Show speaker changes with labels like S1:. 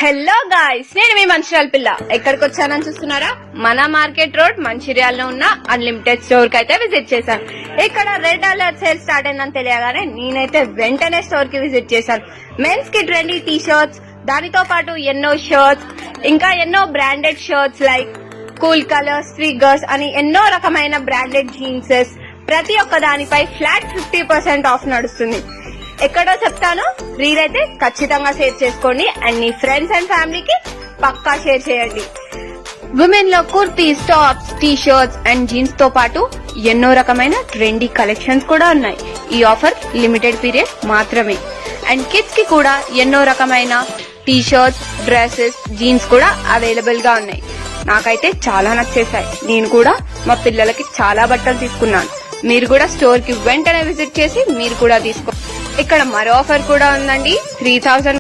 S1: Hello guys, నేను మీ మంచిర్యాల పిల్ల. ఎక్కడికి వచ్చానని చూస్తున్నారా? మన మార్కెట్ రోడ్ మంచిర్యాలలో ఉన్న అన్లిమిటెడ్ స్టోర్ కి అయితే విజిట్ చేశాను. ఇక్కడ రెడ్ అలర్ట్ సేల్ స్టార్ట్ అయిందని తెలియగానే నేనైతే వెంటనే స్టోర్ కి విజిట్ చేశాను. మెన్స్ కి ట్రెండీ టీ షర్ట్స్, దానితో పాటు ఎన్నో షర్ట్స్, ఇంకా ఎన్నో branded shirts like cool colours, figures అని ఎన్నో రకమైన బ్రాండెడ్ జీన్సెస్, ప్రతి ఒక్క దానిపై ఫ్లాట్ 50% ఆఫ్ నడుస్తుంది. ఎక్కడో చెప్తాను, రీల్ అయితే ఖచ్చితంగా షేర్ చేసుకోండి అండ్ మీ ఫ్రెండ్స్ అండ్ ఫ్యామిలీకి పక్కా షేర్ చేయండి. విమెన్ లో kurtis, tops, T shirts and jeans తో పాటు ఎన్నో రకమైన ట్రెండీ కలెక్షన్స్ కూడా ఉన్నాయి. ఈ ఆఫర్ లిమిటెడ్ పీరియడ్ మాత్రమే. అండ్ కిడ్స్ కి కూడా ఎన్నో రకమైన టీ షర్ట్స్, డ్రెస్సెస్, జీన్స్ కూడా అవైలబుల్ గా ఉన్నాయి. నాకైతే చాలా నచ్చేసాయి. నేను కూడా మా పిల్లలకి చాలా బట్టలు తీసుకున్నాను. మీరు కూడా స్టోర్ కి వెంటనే విజిట్ చేసి మీరు కూడా తీసుకో. ఇక్కడ మరో ఆఫర్ కూడా ఉందండి. 3000